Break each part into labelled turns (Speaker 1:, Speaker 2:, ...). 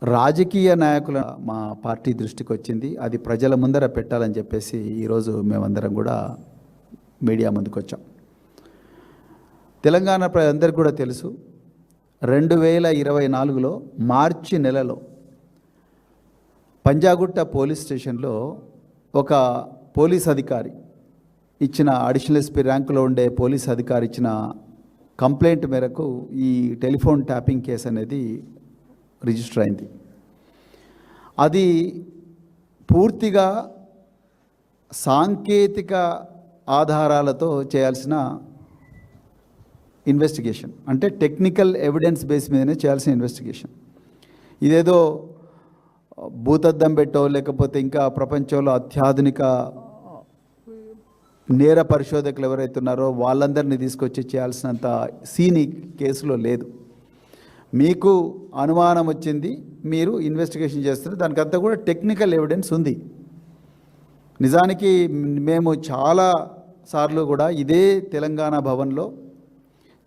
Speaker 1: రాజకీయ నాయకుల మా పార్టీ దృష్టికి వచ్చింది. అది ప్రజల ముందర పెట్టాలని చెప్పేసి ఈరోజు మేమందరం కూడా మీడియా ముందుకు వచ్చాం. తెలంగాణ ప్రజలందరికీ కూడా తెలుసు, 2024లో మార్చి నెలలో పంజాగుట్ట పోలీస్ స్టేషన్లో ఒక పోలీస్ అధికారి ఇచ్చిన అడిషనల్ ఎస్పీ ర్యాంకులో ఉండే పోలీస్ అధికారి ఇచ్చిన కంప్లైంట్ మేరకు ఈ టెలిఫోన్ ట్యాపింగ్ కేసు అనేది రిజిస్టర్ అయింది. అది పూర్తిగా సాంకేతిక ఆధారాలతో చేయాల్సిన ఇన్వెస్టిగేషన్, అంటే టెక్నికల్ ఎవిడెన్స్ బేస్ మీదనే చేయాల్సిన ఇన్వెస్టిగేషన్. ఇదేదో భూతద్దం పెట్టో లేకపోతే ఇంకా ప్రపంచంలో అత్యాధునిక నేర పరిశోధకులు ఎవరైతే ఉన్నారో వాళ్ళందరినీ తీసుకొచ్చి చేయాల్సినంత సీన్ కేసులో లేదు. మీకు అనుమానం వచ్చింది, మీరు ఇన్వెస్టిగేషన్ చేస్తారు, దానికంతా కూడా టెక్నికల్ ఎవిడెన్స్ ఉంది. నిజానికి మేము చాలా సార్లు కూడా ఇదే తెలంగాణ భవన్లో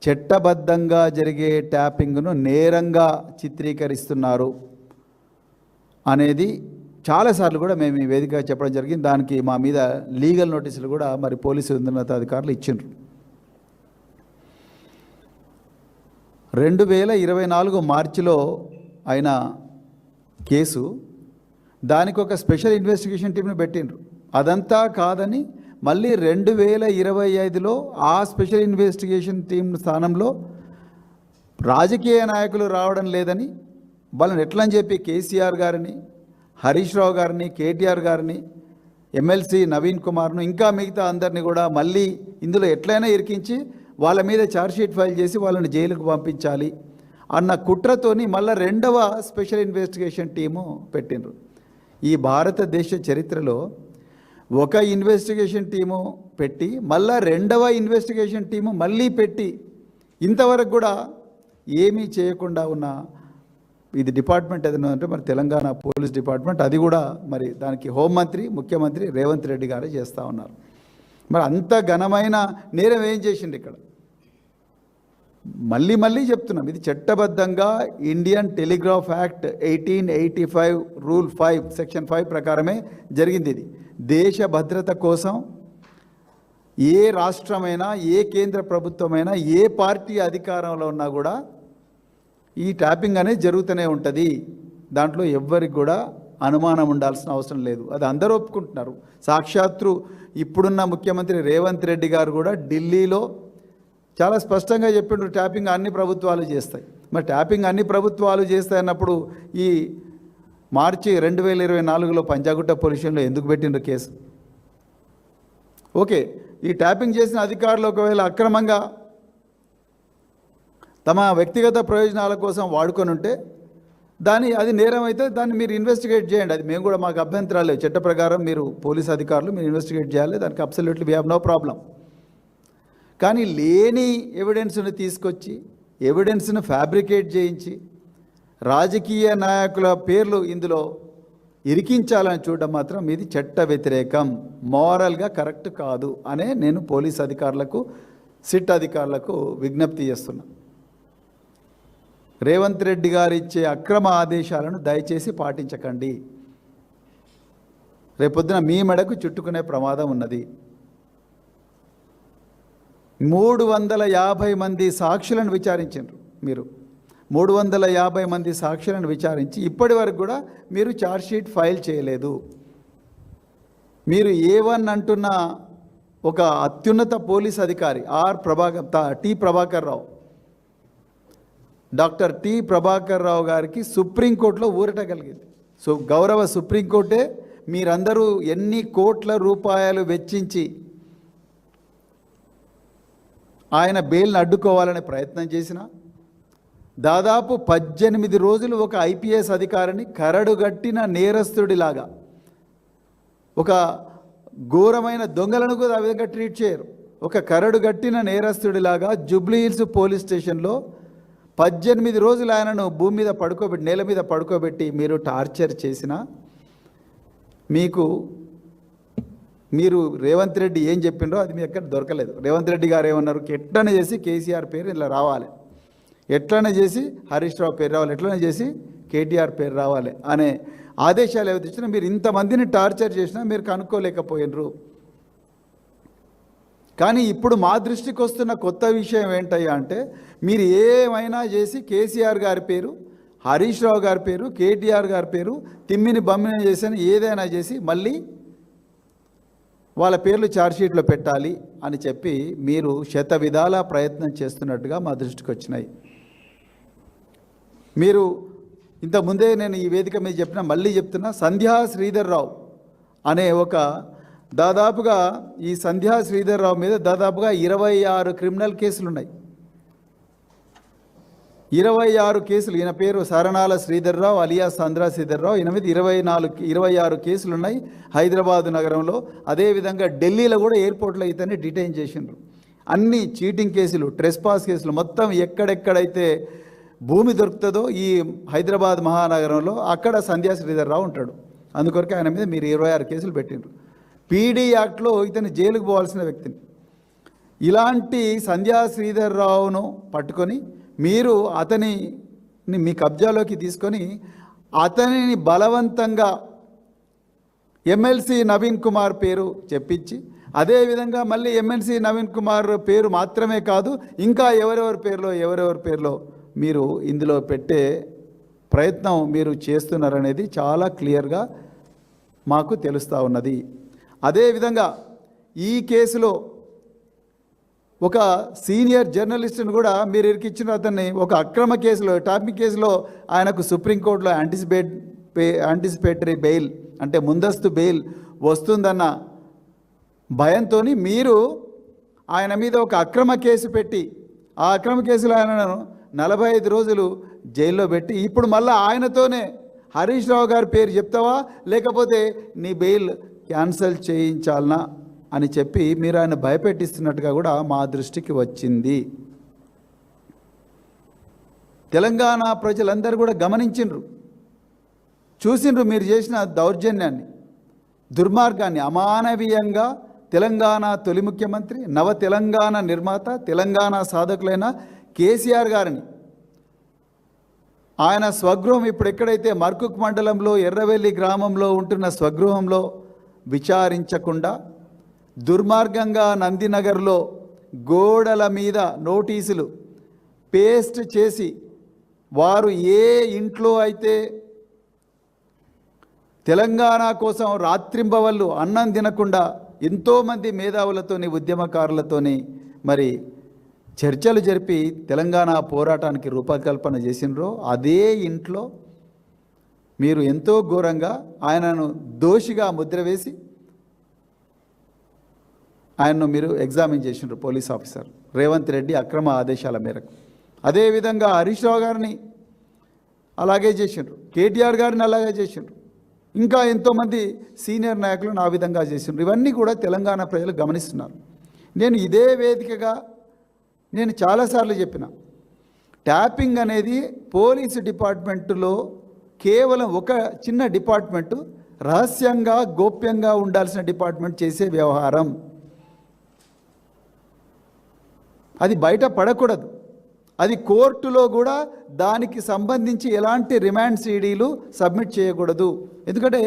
Speaker 1: చట్టబద్ధంగా జరిగే ట్యాపింగ్ను నేరంగా చిత్రీకరిస్తున్నారు అనేది చాలాసార్లు కూడా మేము ఈ వేదిక చెప్పడం జరిగింది. దానికి మా మీద లీగల్ నోటీసులు కూడా మరి పోలీసు ఉన్నతాధికారులు ఇచ్చిండ్రు. 2024 మార్చిలో అయిన కేసు, దానికి ఒక స్పెషల్ ఇన్వెస్టిగేషన్ టీంను పెట్టిండ్రు. అదంతా కాదని మళ్ళీ 2025లో ఆ స్పెషల్ ఇన్వెస్టిగేషన్ టీం స్థానంలో రాజకీయ నాయకులు రావడం లేదని వాళ్ళని ఎట్లని చెప్పి కేసీఆర్ గారిని, హరీష్ రావు గారిని, కేటీఆర్ గారిని, ఎమ్మెల్సీ నవీన్ కుమార్ను, ఇంకా మిగతా అందరినీ కూడా మళ్ళీ ఇందులో ఎట్లయినా ఇరికించి వాళ్ళ మీద ఛార్జ్షీట్ ఫైల్ చేసి వాళ్ళని జైలుకు పంపించాలి అన్న కుట్రతోని మళ్ళీ 2వ స్పెషల్ ఇన్వెస్టిగేషన్ టీము పెట్టిండ్రు. ఈ భారతదేశ చరిత్రలో ఒక ఇన్వెస్టిగేషన్ టీము పెట్టి మళ్ళీ 2వ ఇన్వెస్టిగేషన్ టీము మళ్ళీ పెట్టి ఇంతవరకు కూడా ఏమీ చేయకుండా ఉన్న ఇది డిపార్ట్మెంట్ ఏదైనా అంటే మరి తెలంగాణ పోలీస్ డిపార్ట్మెంట్, అది కూడా మరి దానికి హోంమంత్రి, ముఖ్యమంత్రి రేవంత్ రెడ్డి గారే చేస్తూ ఉన్నారు. మరి అంత ఘనమైన నేరం ఏం చేసిండు ఇక్కడ? మళ్ళీ చెప్తున్నాం, ఇది చట్టబద్ధంగా Indian telegraph act 1885 rule 5 section 5 ప్రకారమే జరిగింది. ఇది దేశ భద్రత కోసం ఏ రాష్ట్రమైనా, ఏ కేంద్ర ప్రభుత్వమైనా, ఏ పార్టీ అధికారంలో ఉన్నా కూడా ఈ ట్యాపింగ్ అనేది జరుగుతూనే ఉంటుంది. దాంట్లో ఎవ్వరికి కూడా అనుమానం ఉండాల్సిన అవసరం లేదు. అది అందరూ ఒప్పుకుంటున్నారు. సాక్షాత్తు ఇప్పుడున్న ముఖ్యమంత్రి రేవంత్ రెడ్డి గారు కూడా ఢిల్లీలో చాలా స్పష్టంగా చెప్పిండ్రు, ట్యాపింగ్ అన్ని ప్రభుత్వాలు చేస్తాయి. మరి ట్యాపింగ్ అన్ని ప్రభుత్వాలు చేస్తాయన్నప్పుడు ఈ మార్చి 2024లో పంజాగుట్ట పొల్యూషన్లో ఎందుకు పెట్టిండ్రు కేసు? ఓకే, ఈ ట్యాపింగ్ చేసిన అధికారులు ఒకవేళ అక్రమంగా తమ వ్యక్తిగత ప్రయోజనాల కోసం వాడుకొని ఉంటే అది నేరం అయితే దాన్ని మీరు ఇన్వెస్టిగేట్ చేయండి. అది మేము కూడా, మాకు అభ్యంతరాలు లేవు. చట్ట ప్రకారం మీరు పోలీస్ అధికారులు మీరు ఇన్వెస్టిగేట్ చేయాలి, దానికి absolutely we have no problem. కానీ లేని ఎవిడెన్స్ను తీసుకొచ్చి ఎవిడెన్స్ను ఫ్యాబ్రికేట్ చేయించి రాజకీయ నాయకుల పేర్లు ఇందులో ఇరికించాలని చూడడం మాత్రం ఇది చట్ట వ్యతిరేకం, మోరల్గా కరెక్ట్ కాదు అనే నేను పోలీస్ అధికారులకు, సిట్ అధికారులకు విజ్ఞప్తి చేస్తున్నా. రేవంత్ రెడ్డి గారు ఇచ్చే అక్రమ ఆదేశాలను దయచేసి పాటించకండి. రేపొద్దున మీ మెడకు చుట్టుకునే ప్రమాదం ఉన్నది. 350 మంది సాక్షులను విచారించారు మీరు. 350 మంది సాక్షులను విచారించి ఇప్పటి వరకు కూడా మీరు ఛార్జ్షీట్ ఫైల్ చేయలేదు. మీరు A1 అంటున్న ఒక అత్యున్నత పోలీస్ అధికారి T Prabhakar Rao, doctor T Prabhakar Rao గారికి సుప్రీంకోర్టులో ఊరట కలిగింది. గౌరవ సుప్రీంకోర్టే మీరందరూ ఎన్ని కోట్ల రూపాయలు వెచ్చించి ఆయన బెయిల్ని అడ్డుకోవాలనే ప్రయత్నం చేసినా, దాదాపు 18 రోజులు ఒక IPS అధికారిని కరడుగట్టిన నేరస్తుడిలాగా, ఒక ఘోరమైన దొంగలను కూడా ఆ విధంగా ట్రీట్ చేయరు. ఒక కరడుగట్టిన నేరస్తుడిలాగా జూబ్లీ హిల్స్ పోలీస్ స్టేషన్లో 18 రోజులు ఆయనను భూమి మీద పడుకోబెట్టి, నేల మీద పడుకోబెట్టి మీరు టార్చర్ చేసినా మీరు రేవంత్ రెడ్డి ఏం చెప్పిండ్రో అది మీ ఎక్కడ దొరకలేదు. రేవంత్ రెడ్డి గారు ఏమన్నారు, ఎట్లనే చేసి కేసీఆర్ పేరు ఇలా రావాలి, ఎట్లనే చేసి హరీష్ రావు పేరు రావాలి, ఎట్లనే చేసి కేటీఆర్ పేరు రావాలి అనే ఆదేశాలు ఏవైతే ఇచ్చినా మీరు ఇంతమందిని టార్చర్ చేసినా మీరు కనుక్కోలేకపోయినరు. కానీ ఇప్పుడు మా దృష్టికి వస్తున్న కొత్త విషయం ఏంటయ్యా అంటే, మీరు ఏమైనా చేసి కేసీఆర్ గారి పేరు, హరీష్ రావు గారి పేరు, కేటీఆర్ గారి పేరు తిమ్మిని బమ్మిని చేసిన ఏదైనా చేసి మళ్ళీ వాళ్ళ పేర్లు ఛార్జ్షీట్లో పెట్టాలి అని చెప్పి మీరు శత విధాల ప్రయత్నం చేస్తున్నట్టుగా మా దృష్టికి వచ్చినాయి. మీరు ఇంతకుముందే నేను ఈ వేదిక మీద చెప్పిన మళ్ళీ చెప్తున్నా, సంధ్యా శ్రీధర్ రావు అనే ఒక దాదాపుగా ఈ సంధ్యా శ్రీధర్ రావు మీద దాదాపుగా 26 క్రిమినల్ కేసులు ఉన్నాయి. 26 కేసులు. ఈయన పేరు సరణాల శ్రీధర్ రావు అలియా సంధ్రా శ్రీధర్ రావు. ఈయన మీద 26 కేసులు ఉన్నాయి హైదరాబాదు నగరంలో. అదేవిధంగా ఢిల్లీలో కూడా ఎయిర్పోర్ట్లో ఇతన్ని డిటైన్ చేసిండ్రు. అన్ని చీటింగ్ కేసులు, ట్రెస్పాస్ కేసులు, మొత్తం ఎక్కడెక్కడైతే భూమి దొరుకుతుందో ఈ హైదరాబాద్ మహానగరంలో అక్కడ సంధ్యా శ్రీధర్ రావు ఉంటాడు. అందుకొరకే ఆయన మీద మీరు 26 కేసులు పెట్టిండ్రు. పీడీ యాక్ట్లో ఇతను జైలుకు పోవాల్సిన వ్యక్తిని. ఇలాంటి సంధ్యా శ్రీధర్ రావును పట్టుకొని మీరు అతనిని మీ కబ్జాలోకి తీసుకొని అతనిని బలవంతంగా ఎమ్మెల్సీ నవీన్ కుమార్ పేరు చెప్పించి, అదేవిధంగా మళ్ళీ ఎమ్మెల్సీ నవీన్ కుమార్ పేరు మాత్రమే కాదు ఇంకా ఎవరెవరి పేరులో మీరు ఇందులో పెట్టే ప్రయత్నం మీరు చేస్తున్నారనేది చాలా క్లియర్గా మాకు తెలుస్తూ ఉన్నది. అదేవిధంగా ఈ కేసులో ఒక సీనియర్ జర్నలిస్ట్ని కూడా మీరు ఇరికిచ్చిన అతన్ని ఒక అక్రమ కేసులో, టాపిక్ కేసులో ఆయనకు సుప్రీంకోర్టులో యాంటిసిపేటరీ బెయిల్ అంటే ముందస్తు బెయిల్ వస్తుందన్న భయంతో మీరు ఆయన మీద ఒక అక్రమ కేసు పెట్టి ఆ అక్రమ కేసులో ఆయనను 45 రోజులు జైల్లో పెట్టి ఇప్పుడు మళ్ళీ ఆయనతోనే హరీష్ రావు గారి పేరు చెప్తావా లేకపోతే నీ బెయిల్ క్యాన్సిల్ చేయించాలనా అని చెప్పి మీరు ఆయన భయపెట్టిస్తున్నట్టుగా కూడా మా దృష్టికి వచ్చింది. తెలంగాణ ప్రజలందరూ కూడా గమనించిండ్రు, చూసిండ్రు మీరు చేసిన దౌర్జన్యాన్ని, దుర్మార్గాన్ని. అమానవీయంగా తెలంగాణ తొలి ముఖ్యమంత్రి, నవ తెలంగాణ నిర్మాత, తెలంగాణ సాధకులైన కేసీఆర్ గారిని ఆయన స్వగృహం ఇప్పుడు ఎక్కడైతే మర్కుక్ మండలంలో ఎర్రవెల్లి గ్రామంలో ఉంటున్న స్వగృహంలో విచారించకుండా దుర్మార్గంగా నందినగర్లో గోడల మీద నోటీసులు పేస్ట్ చేసి వారు ఏ ఇంట్లో అయితే తెలంగాణ కోసం రాత్రింబవళ్ళు అన్నం తినకుండా ఎంతోమంది మేధావులతోని ఉద్యమకారులతోని మరి చర్చలు జరిపి తెలంగాణ పోరాటానికి రూపకల్పన చేసినరో అదే ఇంట్లో మీరు ఎంతో ఘోరంగా ఆయనను దోషిగా ముద్ర వేసి ఆయన్ను మీరు ఎగ్జామిన్ చేసినారు పోలీస్ ఆఫీసర్ రేవంత్ రెడ్డి అక్రమ ఆదేశాల మేరకు. అదేవిధంగా హరీష్ రావు గారిని అలాగే చేసిండ్రు, కేటీఆర్ గారిని అలాగే చేసిండ్రు, ఇంకా ఎంతోమంది సీనియర్ నాయకులను ఆ విధంగా చేసిండ్రు. ఇవన్నీ కూడా తెలంగాణ ప్రజలు గమనిస్తున్నారు. నేను ఇదే వేదికగా నేను చాలాసార్లు చెప్పిన, ట్యాపింగ్ అనేది పోలీసు డిపార్ట్మెంటులో కేవలం ఒక చిన్న డిపార్ట్మెంటు, రహస్యంగా గోప్యంగా ఉండాల్సిన డిపార్ట్మెంట్ చేసే వ్యవహారం. అది బయట పడకూడదు. అది కోర్టులో కూడా దానికి సంబంధించి ఎలాంటి రిమాండ్ సీడీలు సబ్మిట్ చేయకూడదు. ఎందుకంటే